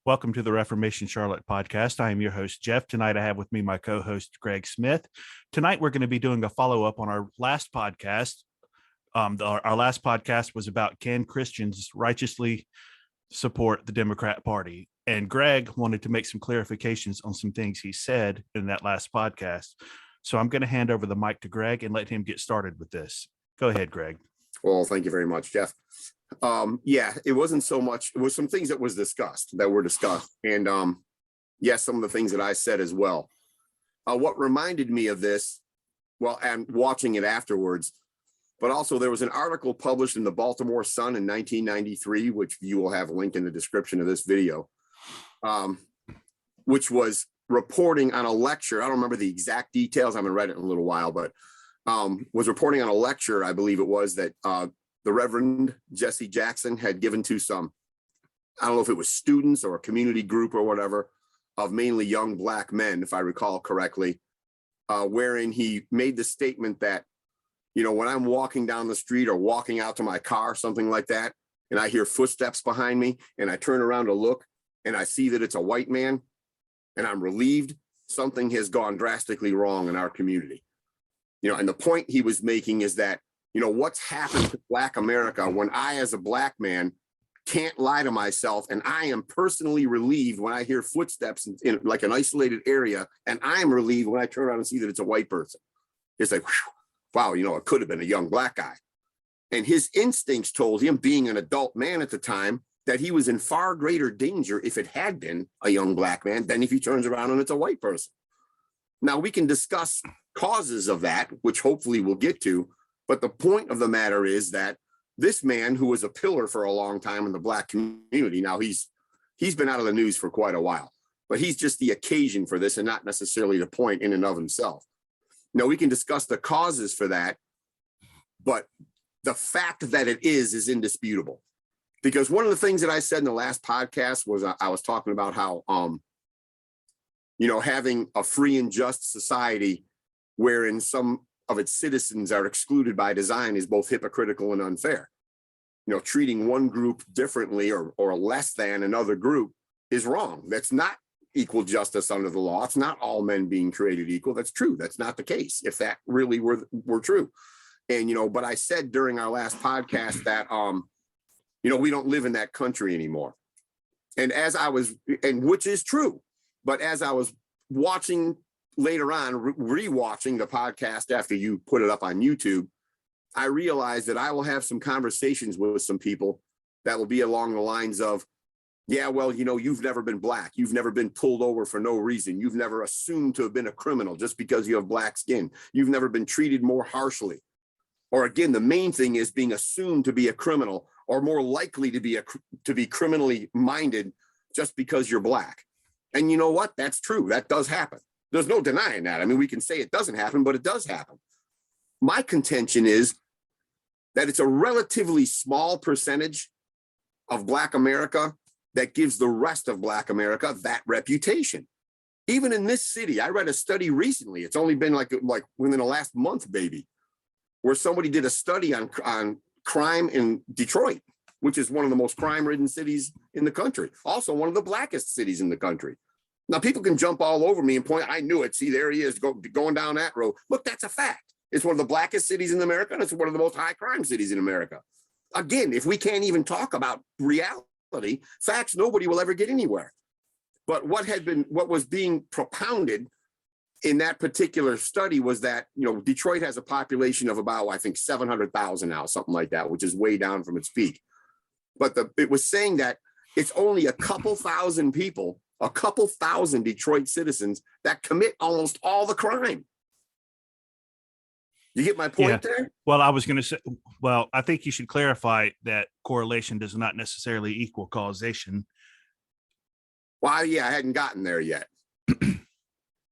Welcome to the Reformation Charlotte podcast. I am your host, Jeff. Tonight, I have with me my co-host, Greg Smith. Tonight, we're going to be doing a follow-up on our last podcast. Our last podcast was about, can Christians righteously support the Democrat Party? And Greg wanted to make some clarifications on some things he said in that last podcast. So I'm going to hand over the mic to Greg and let him get started with this. Go ahead, Greg. Well, thank you very much, Jeff. It wasn't so much, it was some things that were discussed. And yes, some of the things that I said as well. What reminded me of this, well, and watching it afterwards, but also there was an article published in the Baltimore Sun in 1993, which you will have a link in the description of this video, which was reporting on a lecture. I don't remember the exact details. I haven't read it in a little while, but was reporting on a lecture, I believe it was, that the Reverend Jesse Jackson had given to some, I don't know if it was students or a community group or whatever, of mainly young Black men, if I recall correctly, wherein he made the statement that, you know, when I'm walking down the street or walking out to my car, something like that, and I hear footsteps behind me and I turn around to look and I see that it's a white man and I'm relieved, something has gone drastically wrong in our community. You know, and the point he was making is that, you know, what's happened to Black America when I, as a Black man, can't lie to myself, and I am personally relieved when I hear footsteps in like an isolated area, and I am relieved when I turn around and see that it's a white person. It's like, whew, wow, you know, it could have been a young Black guy. And his instincts told him, being an adult man at the time, that he was in far greater danger if it had been a young Black man than if he turns around and it's a white person. Now, we can discuss causes of that, which hopefully we'll get to. But the point of the matter is that this man, who was a pillar for a long time in the Black community, now he's been out of the news for quite a while, but he's just the occasion for this and not necessarily the point in and of himself. Now, we can discuss the causes for that, but the fact that it is indisputable. Because one of the things that I said in the last podcast was I was talking about how, you know, having a free and just society wherein some of its citizens are excluded by design is both hypocritical and unfair. You know, treating one group differently or less than another group is wrong. That's not equal justice under the law. It's not all men being created equal. That's true. That's not the case, if that really were true. And, you know, but I said during our last podcast that, you know, we don't live in that country anymore. And which is true, but as I was watching later on, rewatching the podcast after you put it up on YouTube, I realized that I will have some conversations with some people that will be along the lines of, yeah, well, you know, you've never been Black. You've never been pulled over for no reason. You've never assumed to have been a criminal just because you have Black skin. You've never been treated more harshly. Or again, the main thing is being assumed to be a criminal or more likely to be criminally minded just because you're Black. And you know what? That's true. That does happen. There's no denying that. I mean, we can say it doesn't happen, but it does happen. My contention is that it's a relatively small percentage of Black America that gives the rest of Black America that reputation. Even in this city, I read a study recently. It's only been like within the last month, maybe, where somebody did a study on crime in Detroit, which is one of the most crime-ridden cities in the country. Also one of the Blackest cities in the country. Now, people can jump all over me and point, I knew it. See, there he is going down that road. Look, that's a fact. It's one of the Blackest cities in America, and it's one of the most high crime cities in America. Again, if we can't even talk about reality, facts, nobody will ever get anywhere. But what was being propounded in that particular study was that, you know, Detroit has a population of about, I think, 700,000 now, something like that, which is way down from its peak. But it was saying that it's only a couple thousand Detroit citizens that commit almost all the crime. You get my point there? Well, I was going to say, I think you should clarify that correlation does not necessarily equal causation. Well, yeah, I hadn't gotten there yet.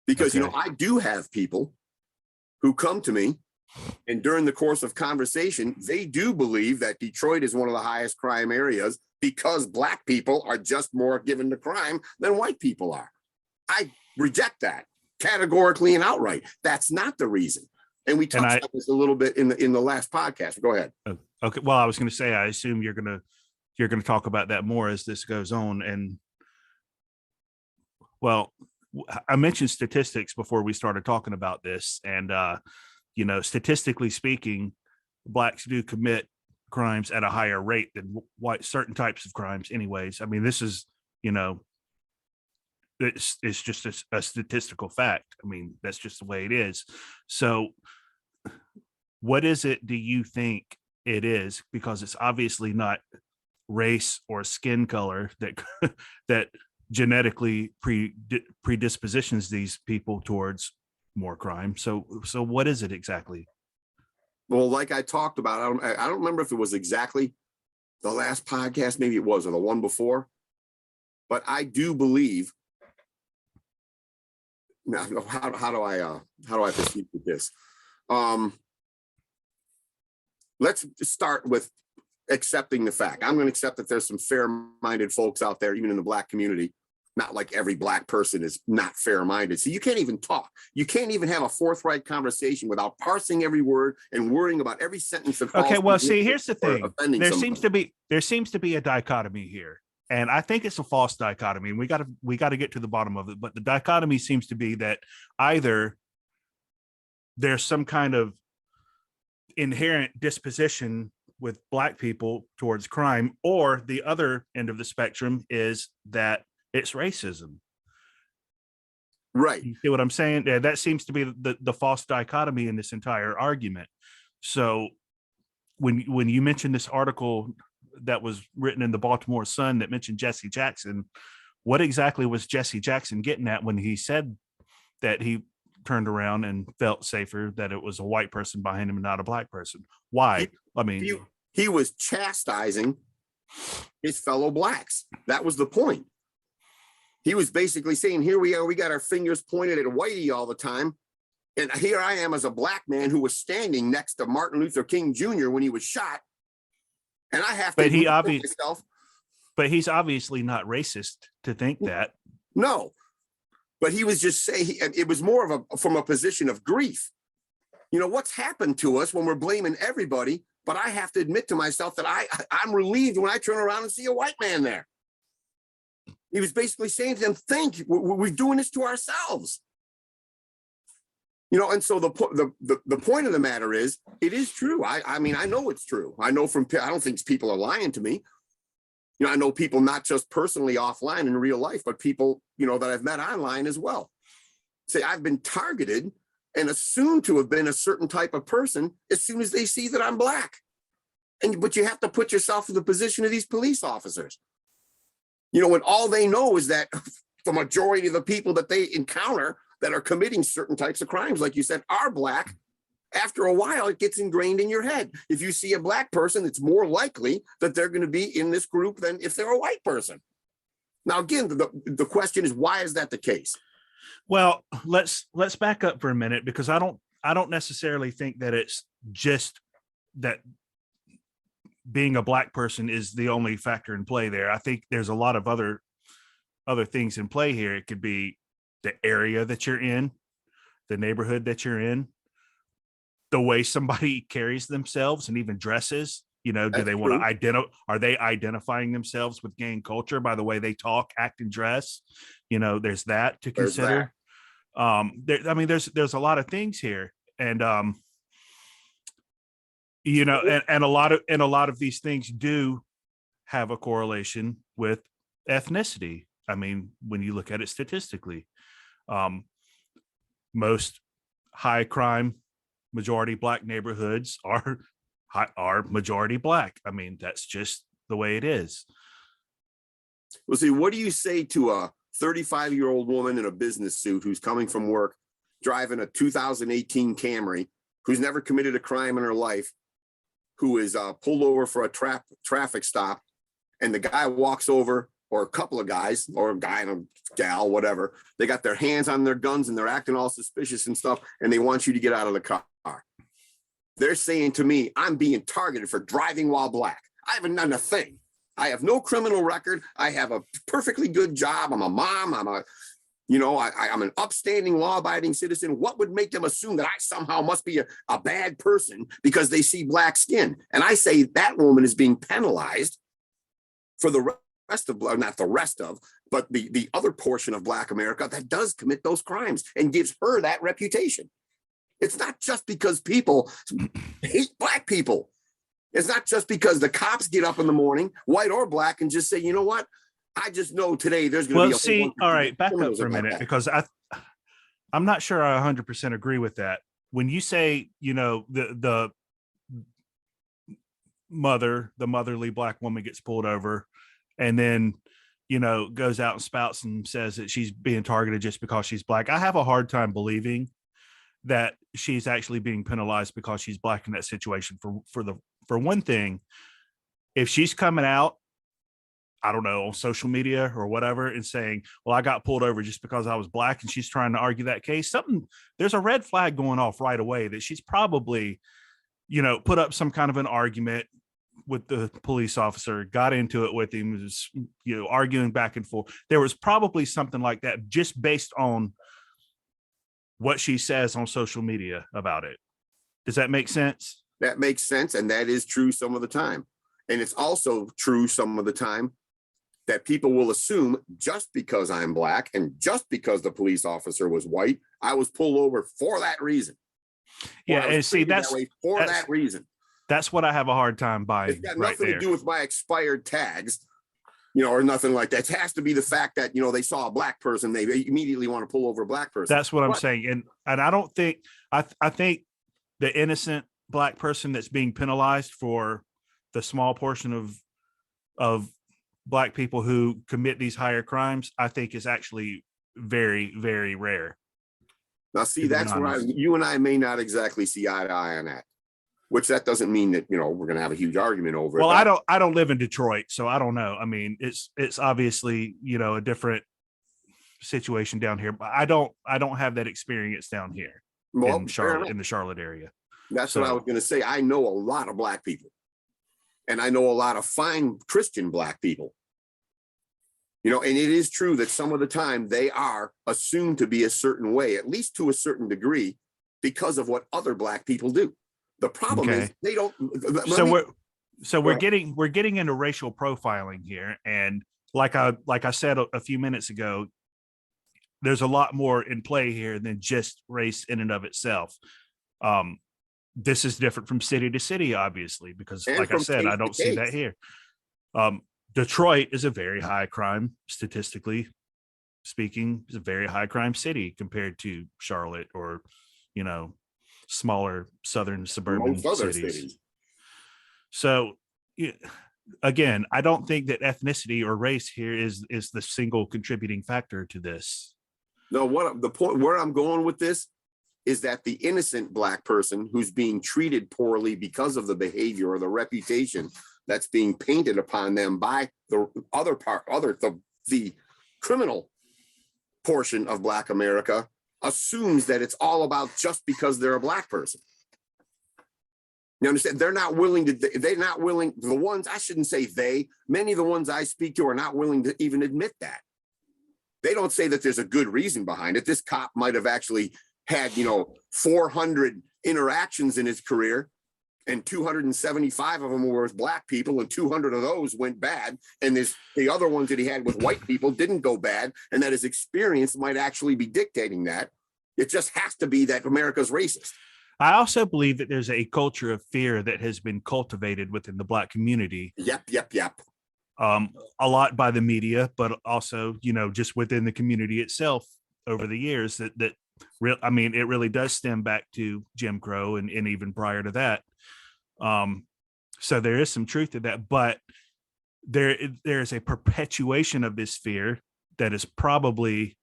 Because, okay, you know, I do have people who come to me, and during the course of conversation, they do believe that Detroit is one of the highest crime areas because Black people are just more given to crime than white people are. I reject that categorically and outright. That's not the reason. And we touched on this a little bit in the last podcast. Go ahead. Okay. Well, I was going to say, I assume you're going to talk about that more as this goes on. And Well, I mentioned statistics before we started talking about this, and statistically speaking, blacks do commit crimes at a higher rate than white, certain types of crimes. Anyways, I mean, this is it's just a statistical fact. I mean, that's just the way it is. So, what is it? Do you think it is? Because it's obviously not race or skin color that that genetically predispositions these people towards more crime. So what is it exactly? Well, like I talked about, I don't remember if it was exactly the last podcast, maybe it was, or the one before, but I do believe. Now, how do I proceed with this? Let's start with accepting the fact. I'm going to accept that there's some fair-minded folks out there, even in the black community. Not like every black person is not fair-minded. So you can't even talk. You can't even have a forthright conversation without parsing every word and worrying about every sentence. Okay, well, see, here's the thing. There seems to be a dichotomy here. And I think it's a false dichotomy. And we got to get to the bottom of it. But the dichotomy seems to be that either there's some kind of inherent disposition with black people towards crime, or the other end of the spectrum is that it's racism. Right. You see what I'm saying? Yeah, that seems to be the false dichotomy in this entire argument. So when you mentioned this article that was written in the Baltimore Sun that mentioned Jesse Jackson, what exactly was Jesse Jackson getting at when he said that he turned around and felt safer that it was a white person behind him and not a black person? Why? He was chastising his fellow blacks. That was the point. He was basically saying, here we are, we got our fingers pointed at Whitey all the time. And here I am as a black man who was standing next to Martin Luther King Jr. when he was shot. And I have to myself. But he's obviously not racist to think that. No, but he was just saying, it was more from a position of grief. You know, what's happened to us when we're blaming everybody, but I have to admit to myself that I'm relieved when I turn around and see a white man there. He was basically saying to them, we're doing this to ourselves. You know, and so the point of the matter is, it is true. I mean, I know it's true. I know I don't think people are lying to me. You know, I know people not just personally offline in real life, but people, you know, that I've met online as well. Say, I've been targeted and assumed to have been a certain type of person as soon as they see that I'm black. But you have to put yourself in the position of these police officers. You know, when all they know is that the majority of the people that they encounter that are committing certain types of crimes, like you said, are black. After a while, it gets ingrained in your head. If you see a black person, it's more likely that they're going to be in this group than if they're a white person. Now, again, the question is, why is that the case? Well, let's back up for a minute, because I don't necessarily think that it's just that being a black person is the only factor in play there. I think there's a lot of other things in play here. It could be the area that you're in, the neighborhood that you're in, the way somebody carries themselves and even dresses. You know, do they want to identify? Are they identifying themselves with gang culture by the way they talk, act, and dress? You know, there's that to consider. There's a lot of things here, and you know, and a lot of these things do have a correlation with ethnicity. I mean, when you look at it statistically, most high crime, majority black neighborhoods are majority black. I mean, that's just the way it is. Well, see, what do you say to a 35-year-old woman in a business suit who's coming from work, driving a 2018 Camry, who's never committed a crime in her life, who is pulled over for a traffic stop, and the guy walks over, or a couple of guys, or a guy and a gal, whatever, they got their hands on their guns and they're acting all suspicious and stuff, and they want you to get out of the car. They're saying to me, I'm being targeted for driving while black. I haven't done a thing. I have no criminal record. I have a perfectly good job. I'm a mom. I'm an upstanding, law-abiding citizen. What would make them assume that I somehow must be a bad person because they see black skin? And I say that woman is being penalized for the rest of, not the rest of, but the other portion of Black America that does commit those crimes and gives her that reputation. It's not just because people hate Black people. It's not just because the cops get up in the morning, white or Black, and just say, you know what? I just know today there's going to be a see, all right, back up for a minute, that. because I'm not sure I 100% agree with that. When you say, the motherly Black woman gets pulled over and then, goes out and spouts and says that she's being targeted just because she's Black, I have a hard time believing that she's actually being penalized because she's Black in that situation. For one thing, if she's coming out, I don't know, on social media or whatever, and saying, well, I got pulled over just because I was Black, and she's trying to argue that case, there's a red flag going off right away that she's probably, put up some kind of an argument with the police officer, got into it with him, was, arguing back and forth. There was probably something like that just based on what she says on social media about it. Does that make sense? That makes sense. And that is true some of the time. And it's also true some of the time that people will assume just because I'm Black and just because the police officer was white, I was pulled over for that reason. Yeah, and see, that's that reason. That's what I have a hard time buying. It's got nothing to do with my expired tags, or nothing like that. It has to be the fact that, they saw a Black person, they immediately want to pull over a Black person. That's what I'm saying. And I don't think, I think the innocent Black person that's being penalized for the small portion of Black people who commit these higher crimes, I think is actually very, very rare. Now, see, that's where you and I may not exactly see eye to eye on that, which that doesn't mean that, we're going to have a huge argument over it. Well, I don't live in Detroit, so I don't know. I mean, it's obviously, a different situation down here, but I don't have that experience down here in Charlotte, in the Charlotte area. That's what I was going to say. I know a lot of Black people. And I know a lot of fine Christian Black people, and it is true that some of the time they are assumed to be a certain way, at least to a certain degree, because of what other Black people do. The problem is they don't. We're getting into racial profiling here, and like I said a few minutes ago, there's a lot more in play here than just race in and of itself. This is different from city to city, obviously, because like I said, I don't see that here. Detroit is a very high crime, statistically speaking, is a very high crime city compared to Charlotte or, smaller southern suburban cities. So again, I don't think that ethnicity or race here is the single contributing factor to this. No, the point where I'm going with this is that the innocent Black person who's being treated poorly because of the behavior or the reputation that's being painted upon them by the the criminal portion of Black America assumes that it's all about just because they're a Black person. You understand? The ones, I shouldn't say many of the ones I speak to are not willing to even admit that. They don't say that there's a good reason behind it. This cop might have actually had, 400 interactions in his career, and 275 of them were with Black people, and 200 of those went bad. And the other ones that he had with white people didn't go bad, and that his experience might actually be dictating that. It just has to be that America's racist. I also believe that there's a culture of fear that has been cultivated within the Black community. Yep. A lot by the media, but also, just within the community itself over the years it really does stem back to Jim Crow and even prior to that. So there is some truth to that, but there's a perpetuation of this fear that is probably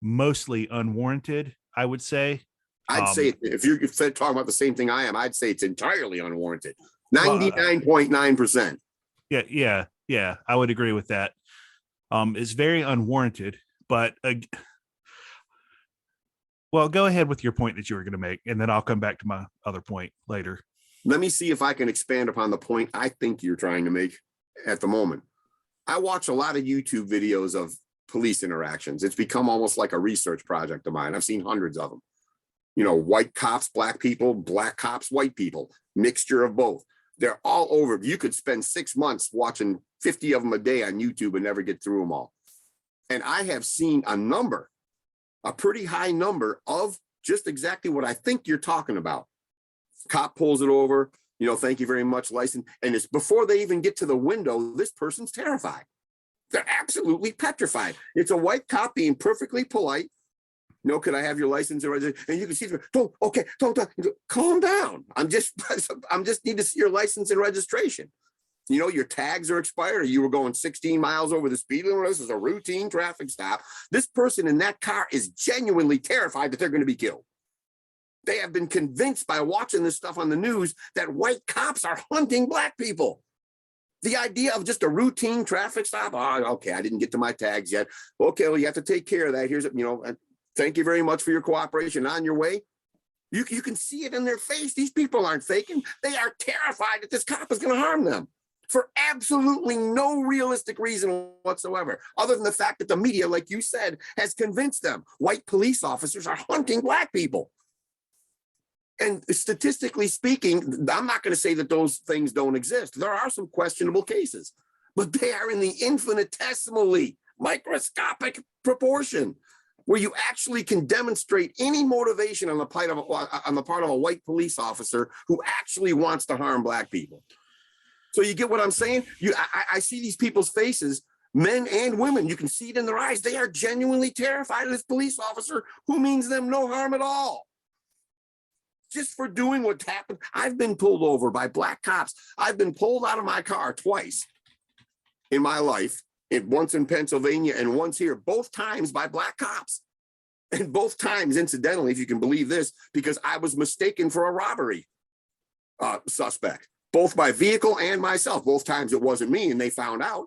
mostly unwarranted, I would say. I'd say if you're talking about the same thing I am, I'd say it's entirely unwarranted. 99.9%. Yeah, I would agree with that. It's very unwarranted, but well, go ahead with your point that you were going to make, and then I'll come back to my other point later. Let me see if I can expand upon the point I think you're trying to make at the moment. I watch a lot of YouTube videos of police interactions. It's become almost like a research project of mine. I've seen hundreds of them. White cops, Black people, Black cops, white people, mixture of both. They're all over. You could spend 6 months watching 50 of them a day on YouTube and never get through them all. And I have seen a pretty high number of just exactly what I think you're talking about. Cop pulls it over, thank you very much, license. And it's before they even get to the window, this person's terrified. They're absolutely petrified. It's a white cop being perfectly polite. No, could I have your license and registration? And you can see, don't, calm down. I'm just need to see your license and registration. Your tags are expired, or you were going 16 miles over the speed limit. This is a routine traffic stop. This person in that car is genuinely terrified that they're going to be killed. They have been convinced by watching this stuff on the news that white cops are hunting black people. The idea of just a routine traffic stop. Oh, okay, I didn't get to my tags yet. Okay, well, you have to take care of that. Here's, thank you very much for your cooperation. On your way. You can see it in their face. These people aren't faking. They are terrified that this cop is going to harm them for absolutely no realistic reason whatsoever, other than the fact that the media, like you said, has convinced them white police officers are hunting black people. And statistically speaking, I'm not going to say that those things don't exist. There are some questionable cases, but they are in the infinitesimally microscopic proportion where you actually can demonstrate any motivation on the part of a white police officer who actually wants to harm black people. So you get what I'm saying? I see these people's faces, men and women. You can see it in their eyes. They are genuinely terrified of this police officer who means them no harm at all. Just for doing what happened. I've been pulled over by black cops. I've been pulled out of my car twice in my life, once in Pennsylvania and once here, both times by black cops. And both times, incidentally, if you can believe this, because I was mistaken for a robbery suspect, both my vehicle and myself. Both times it wasn't me, and they found out.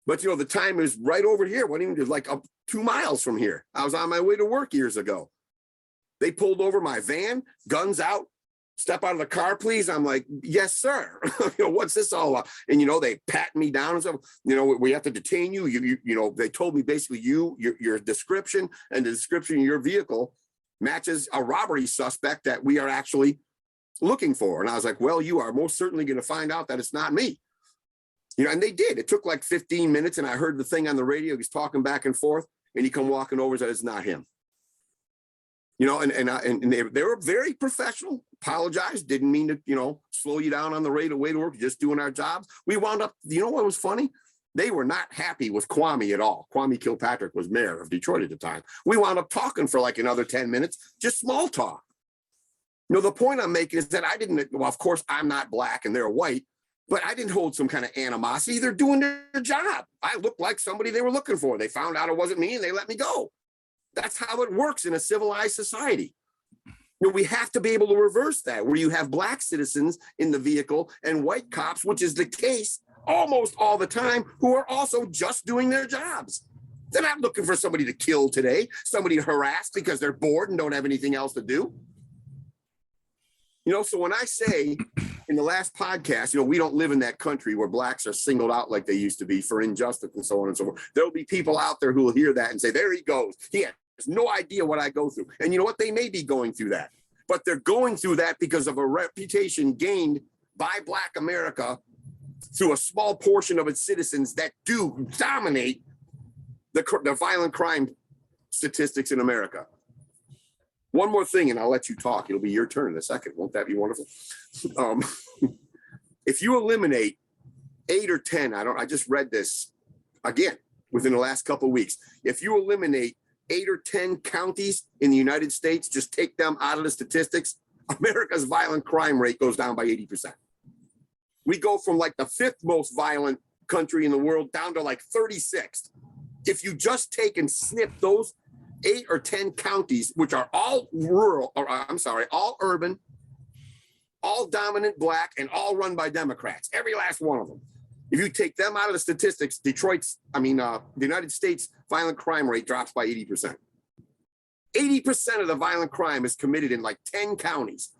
But, the time is right over here. Wasn't even like 2 miles from here. I was on my way to work years ago. They pulled over my van, guns out, step out of the car, please. I'm like, yes, sir. What's this all about? And, they pat me down and stuff. We have to detain you. They told me basically your description and the description of your vehicle matches a robbery suspect that we are actually looking for. And I was like, well, you are most certainly going to find out that it's not me. And they did. It took like 15 minutes. And I heard the thing on the radio. He's talking back and forth, and he come walking over and said, it's not him. And they were very professional, apologized, didn't mean to, slow you down on the way to work, just doing our jobs. We wound up, what was funny? They were not happy with Kwame at all. Kwame Kilpatrick was mayor of Detroit at the time. We wound up talking for like another 10 minutes, just small talk. The point I'm making is that of course I'm not black and they're white, but I didn't hold some kind of animosity. They're doing their job. I looked like somebody they were looking for. They found out it wasn't me and they let me go. That's how it works in a civilized society. We have to be able to reverse that, where you have black citizens in the vehicle and white cops, which is the case almost all the time, who are also just doing their jobs. They're not looking for somebody to kill today, somebody to harass because they're bored and don't have anything else to do. So when I say in the last podcast, we don't live in that country where blacks are singled out like they used to be for injustice and so on and so forth. There'll be people out there who will hear that and say, there he goes. He has no idea what I go through. And you know what? They may be going through that, but they're going through that because of a reputation gained by Black America through a small portion of its citizens that do dominate the violent crime statistics in America. One more thing, and I'll let you talk. It'll be your turn in a second. Won't that be wonderful? If you eliminate 8 or 10, I just read this again within the last couple of weeks. If you eliminate 8 or 10 counties in the United States, just take them out of the statistics, America's violent crime rate goes down by 80%. We go from like the 5th most violent country in the world down to like 36th. If you just take and snip those 8 or 10 counties, which are all all urban, all dominant black, and all run by Democrats, every last one of them. If you take them out of the statistics, the United States violent crime rate drops by 80%. 80% of the violent crime is committed in like 10 counties.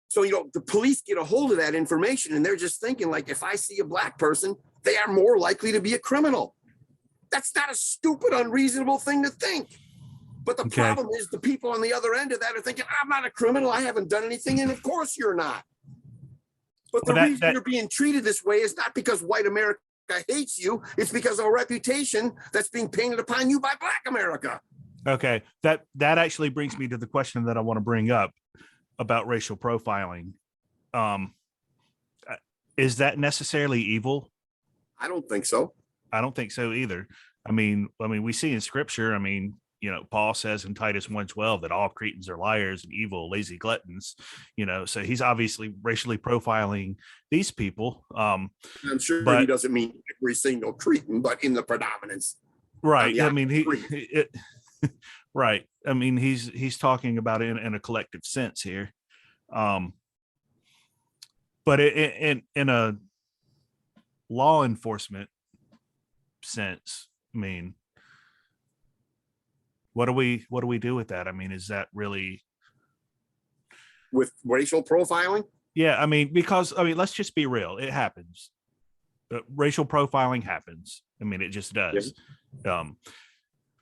So, the police get a hold of that information and they're just thinking like, if I see a black person, they are more likely to be a criminal. That's not a stupid, unreasonable thing to think. But the problem is the people on the other end of that are thinking, I'm not a criminal. I haven't done anything. And of course you're not. But the reason you're being treated this way is not because white America hates you, it's because of a reputation that's being painted upon you by Black America. Okay, that actually brings me to the question that I want to bring up about racial profiling. Is that necessarily evil? I don't think so. I don't think so either. I mean, we see in scripture, Paul says in Titus 1:12 that all Cretans are liars and evil, lazy gluttons, so he's obviously racially profiling these people. I'm sure but he doesn't mean every single Cretan, but in the predominance. Right. I mean, right. I mean, he's talking about it in a collective sense here. But in a law enforcement sense, I mean, what do we do with that? I mean, is that really with racial profiling? Yeah, I mean, because let's just be real. It happens. Racial profiling happens. I mean, it just does. Yeah.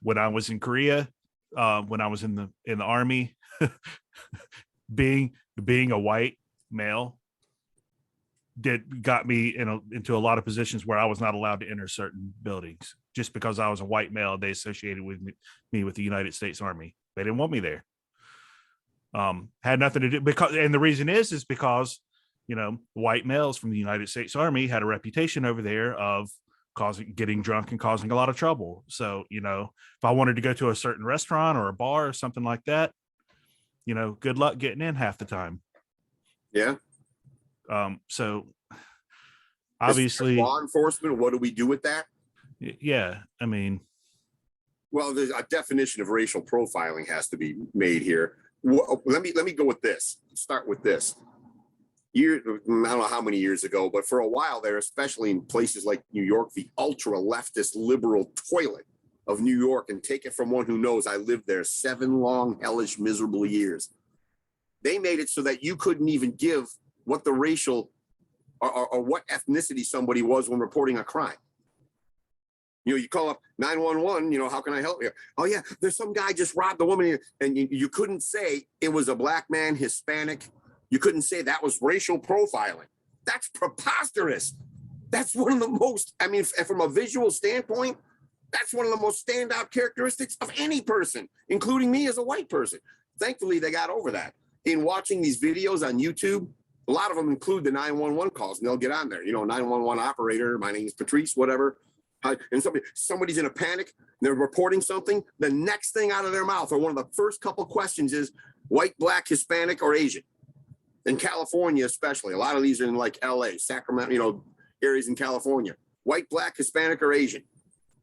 When I was in Korea, when I was in the army, being a white male got me into a lot of positions where I was not allowed to enter certain buildings just because I was a white male. They associated with me with the United States Army. They didn't want me there. Had nothing to do and the reason is because white males from the United States Army had a reputation over there of getting drunk and causing a lot of trouble. So if I wanted to go to a certain restaurant or a bar or something like that, good luck getting in half the time. Yeah. So obviously, law enforcement, what do we do with that? Yeah, I mean, well, there's a definition of racial profiling has to be made here. Let me go with this. Start with this. I don't know how many years ago, but for a while there, especially in places like New York, the ultra leftist liberal toilet of New York, and take it from one who knows, I lived there 7 long, hellish, miserable years. They made it so that you couldn't even give what the racial or what ethnicity somebody was when reporting a crime. You call up 911, how can I help you? Oh yeah, there's some guy just robbed a woman, and you couldn't say it was a black man, Hispanic. You couldn't say that was racial profiling. That's preposterous. That's one of the most, from a visual standpoint, that's one of the most standout characteristics of any person, including me as a white person. Thankfully, they got over that. In watching these videos on YouTube, a lot of them include the 911 calls, and they'll get on there. 911 operator, my name is Patrice, whatever. And somebody's in a panic, they're reporting something. The next thing out of their mouth, or one of the first couple questions, is white, black, Hispanic, or Asian. In California, especially, a lot of these are in like LA, Sacramento, areas in California. White, black, Hispanic, or Asian.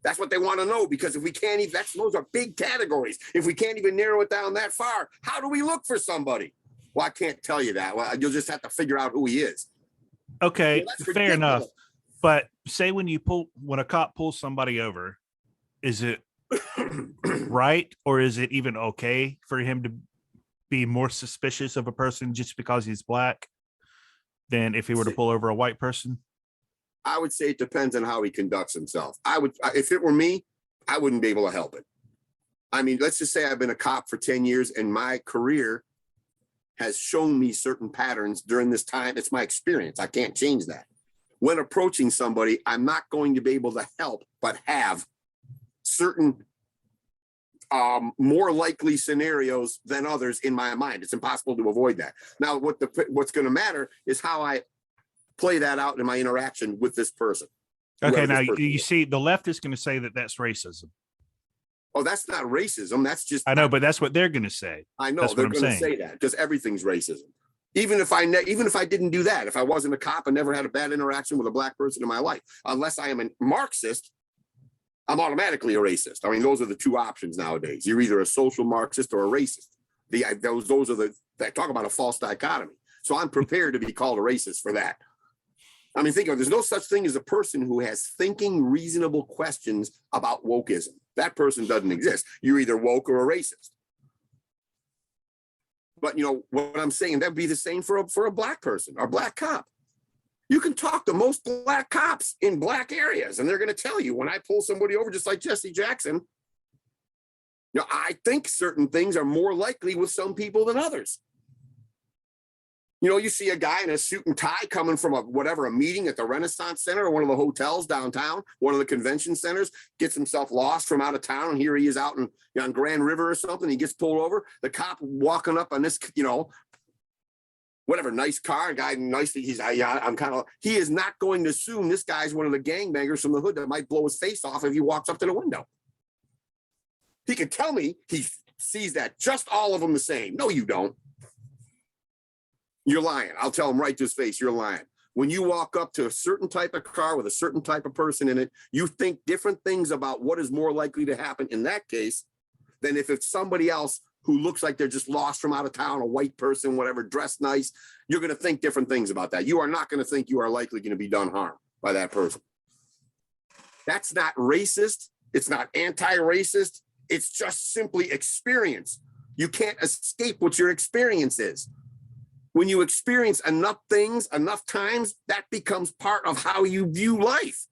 That's what they want to know, because if we can't even, those are big categories. If we can't even narrow it down that far, how do we look for somebody? Well, I can't tell you that. Well, you'll just have to figure out who he is. Okay, fair enough. But say when a cop pulls somebody over, is it right, or is it even okay for him to be more suspicious of a person just because he's black than if he were to pull over a white person? I would say it depends on how he conducts himself. If it were me, I wouldn't be able to help it. Let's just say I've been a cop for 10 years and my career has shown me certain patterns during this time. It's my experience. I can't change that. When approaching somebody, I'm not going to be able to help but have certain more likely scenarios than others in my mind. It's impossible to avoid that. Now, what's going to matter is how I play that out in my interaction with this person. Okay, now you see, the left is going to say that that's racism. Oh, that's not racism. That's just, I know, but that's what they're going to say. I know they're going to say that because everything's racism. Even if I didn't do that, if I wasn't a cop and never had a bad interaction with a black person in my life, unless I am a Marxist, I'm automatically a racist. Those are the two options nowadays. You're either a social Marxist or a racist. Those are that talk about a false dichotomy. So I'm prepared to be called a racist for that. Think of it, there's no such thing as a person who has thinking reasonable questions about wokeism. That person doesn't exist. You're either woke or a racist. But what I'm saying, that'd be the same for a black person or black cop. You can talk to most black cops in black areas, and they're going to tell you, when I pull somebody over, just like Jesse Jackson, I think certain things are more likely with some people than others. You know, you see a guy in a suit and tie coming from a meeting at the Renaissance Center or one of the hotels downtown, one of the convention centers, gets himself lost from out of town, and here he is out on Grand River or something. He gets pulled over. The cop walking up on this, whatever, nice car, guy, nicely. He is not going to assume this guy's one of the gangbangers from the hood that might blow his face off if he walks up to the window. He could tell me he sees that just all of them the same. No, you don't. You're lying. I'll tell him right to his face, you're lying. When you walk up to a certain type of car with a certain type of person in it, you think different things about what is more likely to happen in that case than if it's somebody else who looks like they're just lost from out of town, a white person, whatever, dressed nice. You're going to think different things about that. You are not going to think you are likely going to be done harm by that person. That's not racist. It's not anti-racist. It's just simply experience. You can't escape what your experience is. When you experience enough things, enough times, that becomes part of how you view life.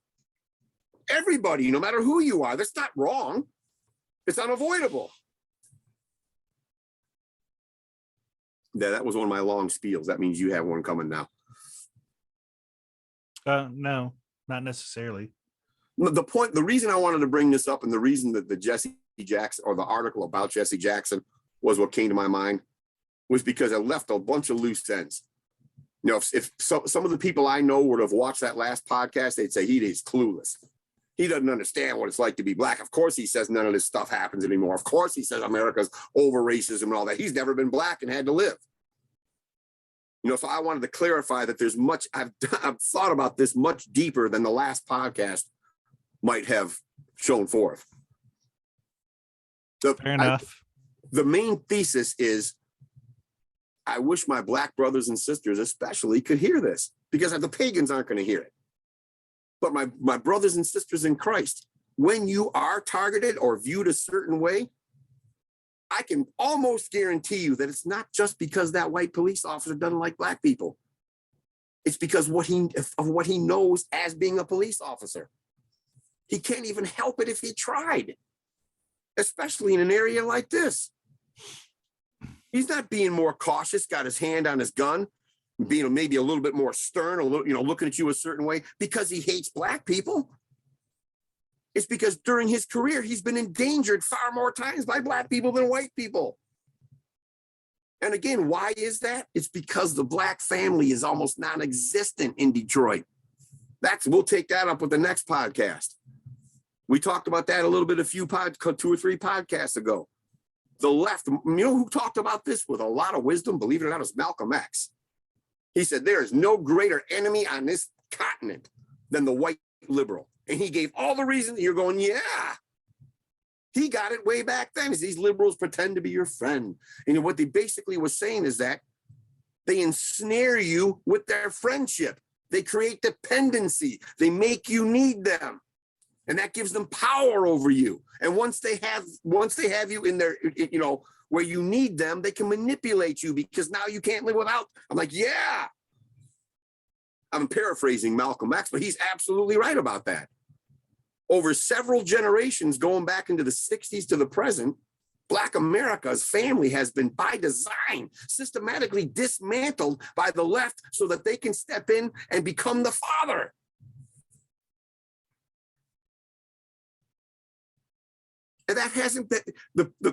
Everybody, no matter who you are, that's not wrong. It's unavoidable. Yeah, that was one of my long spiels. That means you have one coming now. No, not necessarily. The reason I wanted to bring this up, and the reason that the Jesse Jackson, or the article about Jesse Jackson, was what came to my mind, was because I left a bunch of loose ends. You know, if some of the people I know would have watched that last podcast, they'd say he is clueless. He doesn't understand what it's like to be black. Of course, he says none of this stuff happens anymore. Of course, he says America's over racism and all that. He's never been black and had to live. You know, so I wanted to clarify that there's much, I've thought about this much deeper than the last podcast might have shown forth. Fair enough. The main thesis is, I wish my black brothers and sisters especially could hear this, because the pagans aren't going to hear it. But my brothers and sisters in Christ, when you are targeted or viewed a certain way, I can almost guarantee you that it's not just because that white police officer doesn't like black people. It's because of what he knows as being a police officer. He can't even help it if he tried, especially in an area like this. He's not being more cautious, got his hand on his gun, being maybe a little bit more stern, a little, looking at you a certain way because he hates black people. It's because during his career, he's been endangered far more times by black people than white people. And again, why is that? It's because the black family is almost non-existent in Detroit. We'll take that up with the next podcast. We talked about that a little bit, 2 or 3 podcasts ago. The left, you know who talked about this with a lot of wisdom, believe it or not, is Malcolm X. He said, there is no greater enemy on this continent than the white liberal. And he gave all the reasons. You're going, yeah. He got it way back then. These liberals pretend to be your friend. And what they basically was saying is that they ensnare you with their friendship. They create dependency. They make you need them. And that gives them power over you. And once they have you in their, where you need them, they can manipulate you because now you can't live without. I'm like, yeah. I'm paraphrasing Malcolm X, but he's absolutely right about that. Over several generations, going back into the 60s to the present, Black America's family has been, by design, systematically dismantled by the left so that they can step in and become the father. And that hasn't been,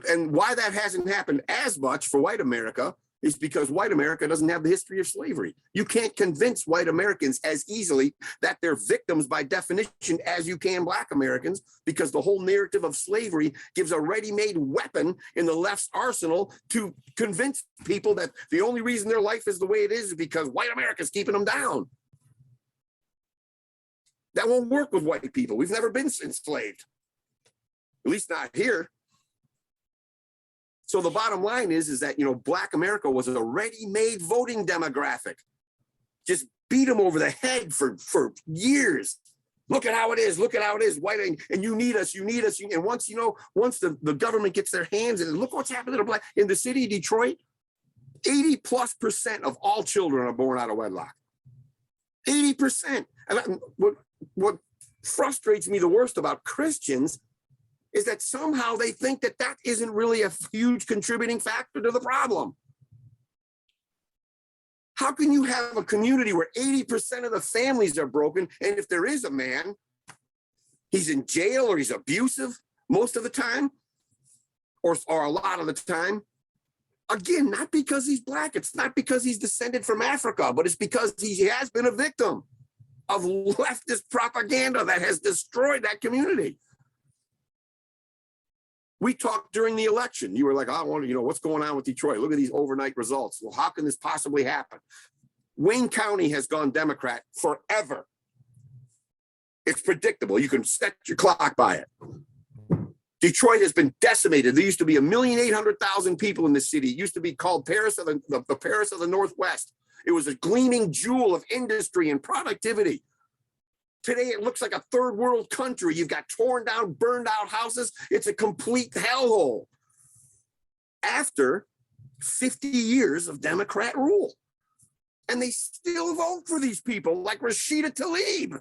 and why that hasn't happened as much for white America is because white America doesn't have the history of slavery. You can't convince white Americans as easily that they're victims by definition as you can Black Americans, because the whole narrative of slavery gives a ready-made weapon in the left's arsenal to convince people that the only reason their life is the way it is because white America is keeping them down. That won't work with white people. We've never been enslaved. At least not here. So the bottom line is that, Black America was a ready-made voting demographic. Just beat them over the head for years. Look at how it is. Look at how it is. White, and you need us. You need us. And once the government gets their hands in, look what's happened to the Black in the city of Detroit. 80+% of all children are born out of wedlock. 80%. And what frustrates me the worst about Christians is that somehow they think that isn't really a huge contributing factor to the problem. How can you have a community where 80% of the families are broken? And if there is a man, he's in jail or he's abusive most of the time, or a lot of the time. Again, not because he's black. It's not because he's descended from Africa, but it's because he has been a victim of leftist propaganda that has destroyed that community. We talked during the election. You were like, I want to, what's going on with Detroit? Look at these overnight results. Well, how can this possibly happen? Wayne County has gone Democrat forever. It's predictable. You can set your clock by it. Detroit has been decimated. There used to be 1,800,000 people in the city. It used to be called Paris of the Paris of the Northwest. It was a gleaming jewel of industry and productivity. Today, it looks like a third world country. You've got torn down, burned out houses. It's a complete hellhole. After 50 years of Democrat rule. And they still vote for these people like Rashida Tlaib.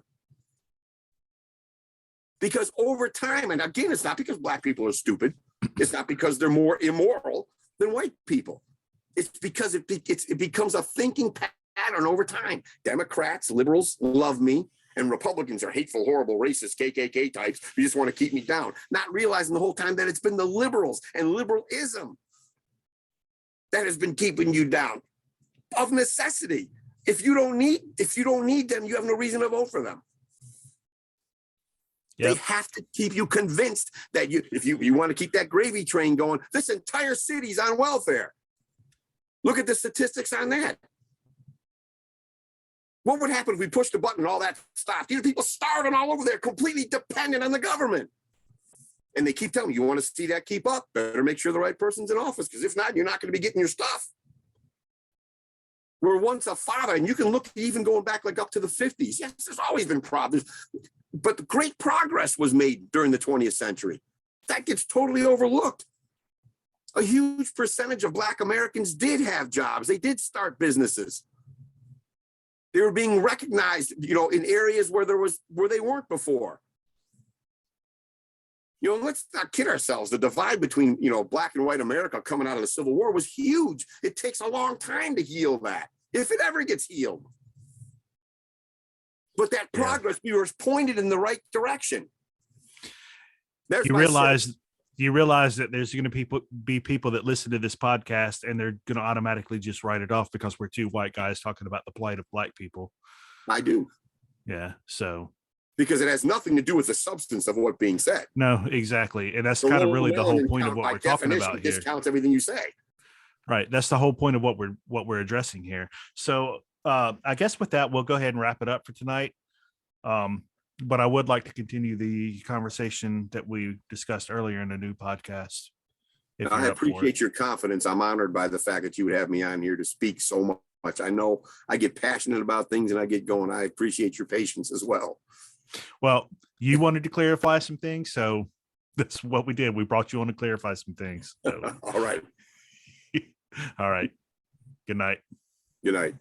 Because over time, and again, it's not because black people are stupid. It's not because they're more immoral than white people. It's because it becomes a thinking pattern over time. Democrats, liberals love me. And Republicans are hateful, horrible, racist, KKK types who just want to keep me down, not realizing the whole time that it's been the liberals and liberalism that has been keeping you down of necessity. If you don't need them, you have no reason to vote for them. Yep. They have to keep you convinced that if you want to keep that gravy train going, this entire city's on welfare. Look at the statistics on that. What would happen if we pushed the button and all that stopped? These people starving all over there, completely dependent on the government. And they keep telling you want to see that keep up, better make sure the right person's in office, because if not, you're not going to be getting your stuff. We're once a father, and you can look even going back like up to the 50s. Yes, there's always been problems, but great progress was made during the 20th century. That gets totally overlooked. A huge percentage of Black Americans did have jobs. They did start businesses. They were being recognized, in areas where they weren't before. Let's not kid ourselves. The divide between, Black and white America coming out of the Civil War was huge. It takes a long time to heal that, if it ever gets healed. But that progress, we were pointed in the right direction. You realize that there's going to be people that listen to this podcast and they're going to automatically just write it off because we're two white guys talking about the plight of black people. I do. Yeah. So. Because it has nothing to do with the substance of what's being said. No, exactly. And that's kind of really the whole point of what we're talking about here. Discounts everything you say. Right. That's the whole point of what we're addressing here. So I guess with that, we'll go ahead and wrap it up for tonight. But I would like to continue the conversation that we discussed earlier in a new podcast. I appreciate your confidence. I'm honored by the fact that you would have me on here to speak so much. I know I get passionate about things and I get going. I appreciate your patience as well. Well, you wanted to clarify some things, so that's what we did. We brought you on to clarify some things. So. All right. All right. Good night. Good night.